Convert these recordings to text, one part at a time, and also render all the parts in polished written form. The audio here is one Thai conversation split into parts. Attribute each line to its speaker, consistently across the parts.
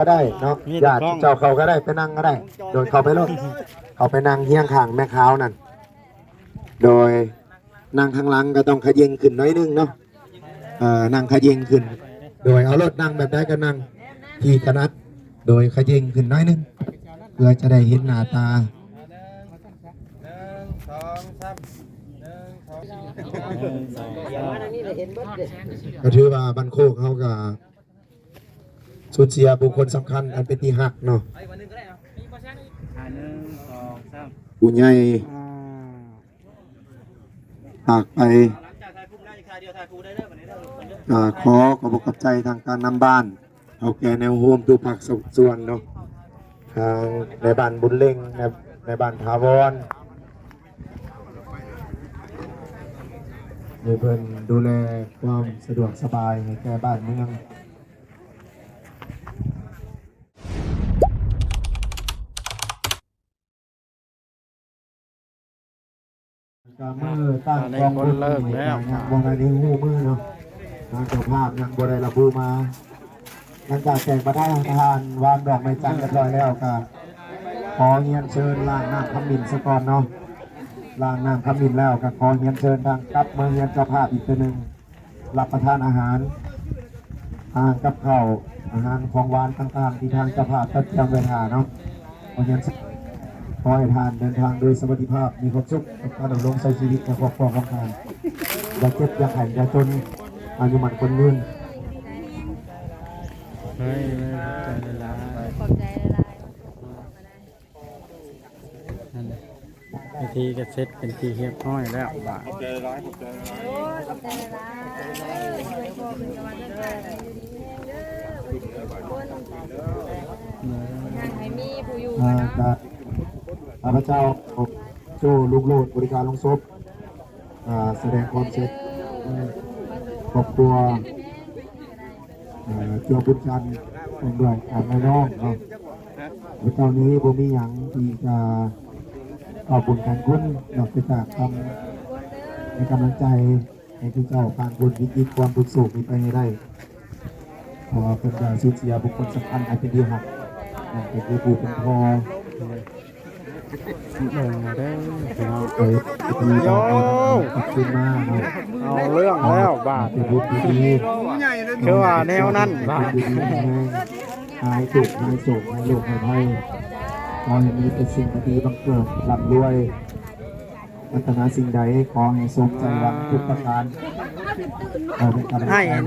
Speaker 1: ก็ได้เนาะญาติเจ้าเขาก็ได้ไปนั่งก็ได้โดยเขาไปรถเขาไปนั่งเฮี้ยงข้างแม่ขาวนั่นโดยนั่งข้างหลังก็ต้องขยิงขึ้นน้อยนึงเนาะนั่งขยิงขึ้นโดยเอารถนั่งแบบใดก็นั่งที่ถนัดโดยขยิงขึ้นน้อยนึงเพื่อจะได้เห็นหน้าตาก็ถือว่าบันโคกเขาก็สูญเสียบุคคลสำคัญอันเป็นที่หักเนาะผู้ใหญ่หากไปขอขอบคุณใจทางการนำบ้านเอาแก่แนวโฮมทุกภาคส่วนเนาะทางในบ้านบุญเล่งในบ้านถาวรในเพิ่นดูแลความสะดวกสบายให้แก่บ้านเมืองก็มือตั้งกองบุญเลิกแล้วยังบงอะไรในหูมือเนาะทางเจ้าภาพยังบริระบุมาหลังจากแจกประทานวางดอกไม้จันทร์เรียบร้อยแล้วก็ขอเรียนเชิญล้างน้ำขมิ้นสกอนเนาะล้างน้ำขมิ้นแล้วก็ขอเรียนเชิญทางกับเมืองเรียนเจ้าภาพอีกตัวหนึ่งรับประทานอาหารกับข้าวอาหารของหวานต่างๆที่ทางเจ้าภาพจัดเตรียมไว้ทานเนาะขอเรียนขอให้ทานเดินทางโดยสวัสดิภาพมีความสุขกับการดำรงใช้ชีวิตในครอบครัวของทานอย่าเจ็บอย่าแข็งอย่าจนอายุมันคนยืน
Speaker 2: ขอบใจหลาย
Speaker 3: พิธีก็เสร็จเป็นที่เรียบร้อยแล้วบ่า
Speaker 2: ขอบใจหลายขอบใจหลายให้มีผู้อยู่เนาะ
Speaker 1: พระเจ้าโจ้ลูกโลดบริการลงศพแสดงความเสร็จครอบครัวเจ้าบุญจันทร์เป็นด้วยในน้องเนาะเจ้านี้ผมมีอย่างที่จะขอบบุญกันคุณนอกจากทำในกำลังใจให้ที่เจ้าการบุญวิจิตความทุกข์โศกมีไปให้ได้พอเป็นการสูญเสียบุคคลสำคัญเป็นที่หักเป็นที่ผู้เป็นพ่อ
Speaker 3: เดินมาได้พี่น้อง
Speaker 1: โยขึ้นมา
Speaker 3: เอาเรื่องแล้วบาทคือว่าแนวนั้นบาท
Speaker 1: หายสุขหายโศกหายโรคหายภัยขอให้มีแต่สิ่งดีบังเกิดร่ำรวยพัฒนาสิ่งใดขอให้สมใจหวังทุกประการ
Speaker 3: ให้ยัง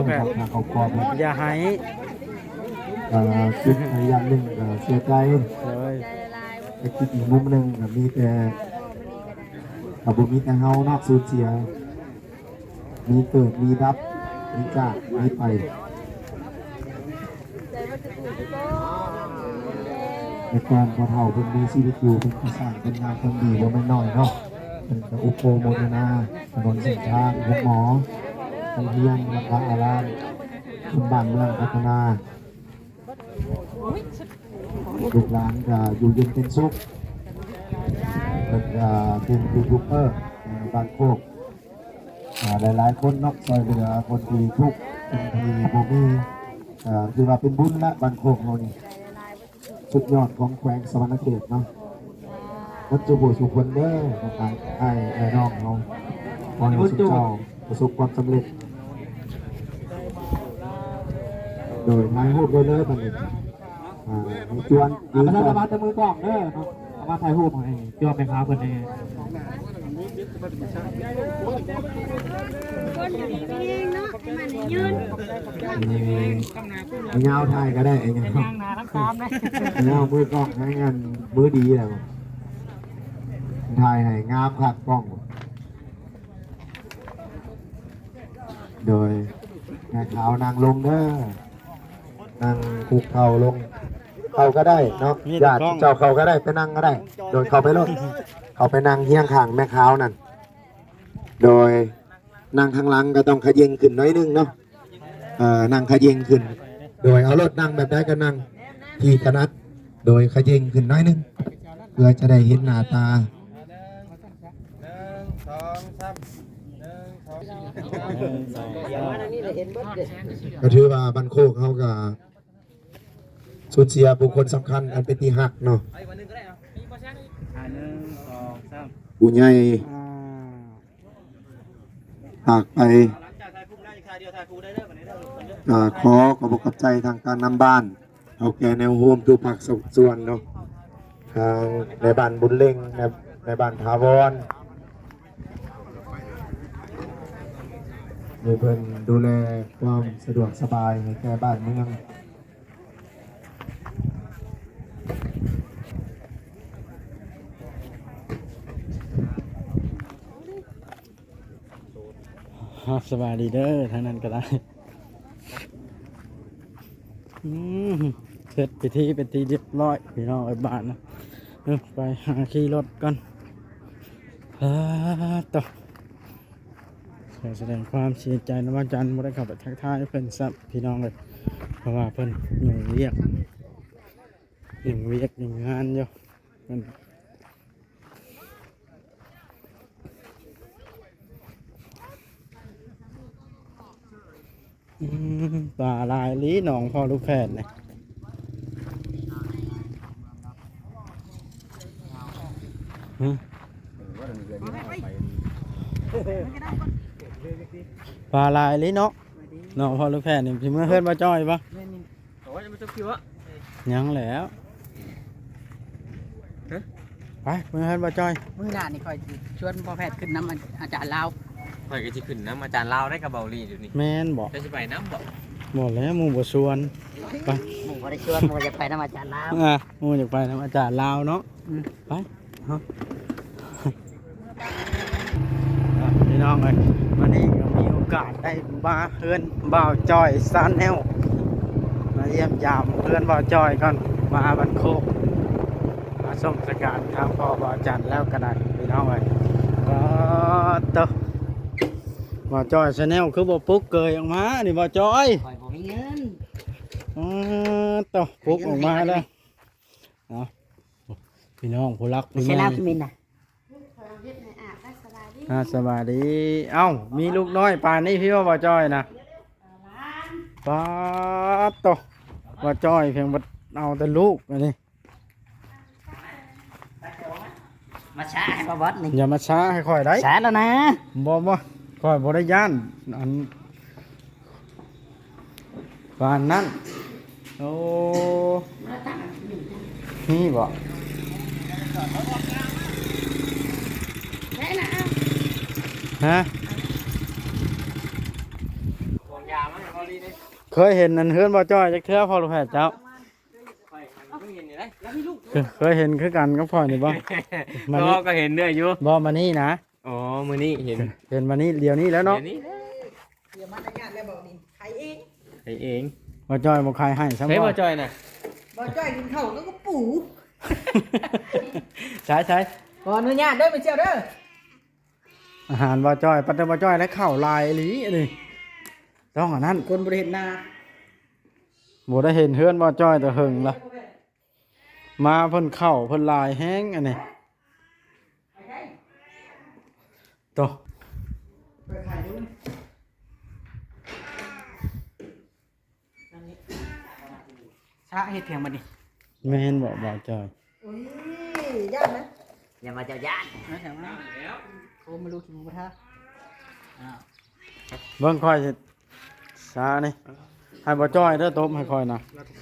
Speaker 1: แบบเขาขอบ
Speaker 3: อย่าให้
Speaker 1: คิดอย่างหนึ่งเสียใจแต่คิดอีกมุมหนึ่งมีแต่มีแต่เฮานอกสูญเสียมีเกิดมีรับมีจากมีไปในการพอเท่าเป็นมีชีวิตอยู่เป็นผู้สร้างเป็นงานคนดีว่าไม่น้อยเนาะเป็นอุปโภคโมทนาถนนเส้นทางพวกหมอโรงเรียนวัดอารามชุมบ้านเมืองพัฒนาลูกหลานก็อยู่เย็นเป็นสุขเป็นยูทูบเบอร์บ้านโคกหลายๆคนนอกซอยเหลือคนที่ทุกคนที่บ่มีคือว่าเป็นบุญละบ้านโคกเรานี่สุดยอดของแขวงสวรรณเขตเนาะวัดจุบุสุขวันเด้อต่างๆไอ้น้องเราขอให้สุขเจ้าประสบความสำเร็จโดยท้ายรูปโดยเลยบัดนี้จวนประธานสภาจะมือกล้องเด้อเอามาถ่ายรูปให้จวนไปหาเพิ่นเองเงาไทยก็ได้เงามือกล้องให้งานมือดีแหละไทยให้งามขัดกล้องโดยแม่ขาวนางลงเด้อนางคุกเข่าลงเขาก็ได้เนาะญาติเจ้าเขาก็ได้ไปนั่งก็ได้โดยเขาไปรถเขาไปนั่งเฮี้ยงข้างแม่ขาวนั่นโดยนั่งข้างหลังก็ต้องขยิงขึ้นน้อยนึงเนาะนั่งขยิงขึ้นโดยเอารถนั่งแบบใดก็นั่งที่ถนัดโดยขยิงขึ้นน้อยนึงเพื่อจะได้เห็นหน้าตาก็ถือว่าบันโคกเขาก็ สูญเสียบุคคลสำคัญอันเป็นที่หักเนาะ
Speaker 3: 1 2 3
Speaker 1: ผู้ใหญ่หากไปขอขอบคุณใจทางการนำบ้านเอาแก่แนวโฮมทุกภาคส่วนเนาะทางในบ้านบุญเล่งในบ้านทาวรมีเพิ่นดูแลความสะดวกสบายในแก่บ้านเมือง
Speaker 3: สบายดีเด้อทางนั้นก็ได้เสร็จพิธีเป็นทีเรียบร้อยพี่น้องไอ้บ้านนะไปหาขี่รถก่อนต่อขอแสดงความเสียใจนะว่าจันไม่ได้ขับไปทักทายเพิ่นซับพี่น้องเลยเพราะว่าเพิ่นยุ่งเวียกยุ่งงานอยู่เพิ่นปลาลายลีหนองพ่อลูกแฝดเนี่ยปลาลายลีเนาะหนองพ่อลูกแฝดเนี่ยพี่เมื่อเพื่อนมาจ้อยปะยังแล้วไปเมื่อเพื่อนมาจ้อย
Speaker 4: มื้อหน้านี่ค่อยชวนพ่อแพทย์ขึ้นน้ำอาจารย์ลาว
Speaker 5: ข่อยก็สิขึ้นน้ำอาจารย์ลาวได้กับเบาลีเดี๋ยวนี้
Speaker 3: แม่นบอก
Speaker 5: จะสิไปน้ำบ่
Speaker 3: บอกแล้วหมูบ่ชวนไป
Speaker 4: หมู่บ่ได้ชวนหมู่จะไปน้ำอาจารย์ลาว
Speaker 3: หมูอยากไปทำอาจารย์ลาวเนาะไปเอาพี่น้องเลยวันนี้ก็มีโอกาสได้มาเพื่อนบ่าวจอยซานแนลมาเยี่ยมยามเพื่อนบ่าวจอยก่อนมาบันโคกมาส่งสการทางพ่อบ่าวจันแล้วก็ได้พี่น้องเลยก็ต่อบ่าวจอยซานแนลคือบ่ปุ๊กเกยออกมานี่บ่าวจอย
Speaker 4: ข่อยบ่มีเงิน
Speaker 3: ต่อปุ๊กออกมาแล้วพี่น้องผู้รัก
Speaker 4: ไม่ใช่ลาวคิมินน่ะ
Speaker 3: สบายดีเอ้ามีลูกน้อยป่านนี้พี่ว่าบ่าวจอยนะป้าต่อบ่าวจอยเพียงบ่เอาแต่ลูกอันนี้
Speaker 4: มาช้าให้บ่บดนี่
Speaker 3: อย่ามาช้าให้ค่อยได้
Speaker 4: ช้าแล้วนะ
Speaker 3: บ่ค่อยบ่ได้ย่านอันป่านนั้นโอ้นี่บ่ฮะเคยเห็นนั่นเฮือนบ่จ้อยจักเทื่อพอลูกแพทย์เจ้าเคยเห็นคือกันกับพ่อนี่บ่มานี่
Speaker 5: ก็เห็นเนื้ออยู่
Speaker 3: บ่มานี่นะ
Speaker 5: อ๋อมื้อนี้เห็น
Speaker 3: มานี่เดี๋ยวนี้แล้วเนาะ
Speaker 5: เดี๋ยวนี้
Speaker 4: เดี๋ยวมันญาติแล้วบอกนี่ใครเอง
Speaker 5: ไอเอง
Speaker 3: บ่จ้อยบ่ขายให้ซ้ำ
Speaker 5: เฮ้ย
Speaker 3: บ่
Speaker 5: บ่จอยน่ะ
Speaker 4: บ่จ้อยกินข้าวก็ปู่
Speaker 3: ใช่
Speaker 4: ขออนุญาตเด้อไปเชี่ยวเด้อ
Speaker 3: อาหารบ่จ้อยปัตตบ่จ้อยและข้าวลายอีหลีอันนี้ต้องอันนั้น
Speaker 4: คนบ่ได้เห็นหน้า
Speaker 3: บ่ได้เห็นเฮือนบ่จ้อยแต่หึงล่ะมาเพิ่นเข้าเพิ่นลายแห้งอันนี้โต
Speaker 4: ไปถ่ายดูช้าเฮ็ดเพียงบัดนี้
Speaker 3: แม่นบ่บ่จ้อย
Speaker 4: โอ้ยย่านนะอย่ามาเจ้าย่านนะแถวนั้นโคมาลูกหมูกระทะ
Speaker 3: เบิ่งค่อยสิซานี่ให้บ่จ้อยเด้อตบให้ค่อยนะ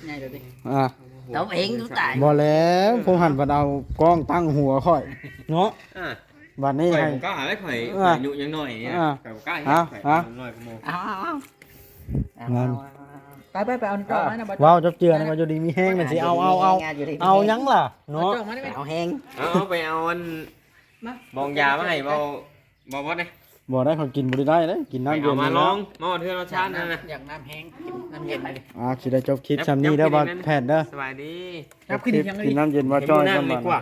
Speaker 4: ง่ายเดี๋ยวดิ
Speaker 3: อ่า
Speaker 4: ตบเองดูตาย
Speaker 3: บ่แล้วผมหันบัดเอากล้องตั้งหัวค่อยเนาะ
Speaker 5: อ่า
Speaker 3: บัดนี้
Speaker 5: ข่อย
Speaker 3: ให้
Speaker 5: บ่กล้าได้ข่อย
Speaker 3: อ่า
Speaker 5: อายุยังน้อยเนี่ย
Speaker 3: อ่า
Speaker 5: ข่อยบ่กล้า
Speaker 3: อ่า
Speaker 5: ข่อย
Speaker 3: อ่า
Speaker 5: น้อยกว่าหมู่
Speaker 4: เอาไปเอานี่จอกมานะบ่
Speaker 3: ว้าวจับเจือนี่ก็อยู่ดีมีแห้งมันสิเอาหยังล่ะ
Speaker 4: เนาะ
Speaker 3: เนาะ
Speaker 4: จอกมาได้ไหมเอาแหง
Speaker 5: เอาไปเอาอันบองยามาให้บ่บ่ได้
Speaker 3: บ่ได้เขากินบ่ได้เด้กิน
Speaker 5: ไป
Speaker 3: น้ำเย็
Speaker 5: เอา
Speaker 3: น
Speaker 5: มา
Speaker 3: นี่
Speaker 5: ล
Speaker 3: นะ
Speaker 5: องมาเทื่อรสชาตินั่นน่ะ
Speaker 4: อยากน้ำแห้งน้ำเย็นเลย
Speaker 3: สิได้จบคลิปซ้ำนี้เด้อบ่แพทย์เด้อ
Speaker 5: สบายดี
Speaker 4: ครับขึ้นอีกยังไง
Speaker 3: กินน้ำเย็นบ่จ้อย
Speaker 5: เห็น
Speaker 3: ซ้ำ
Speaker 5: น้ำดี
Speaker 3: บัด
Speaker 5: กว่า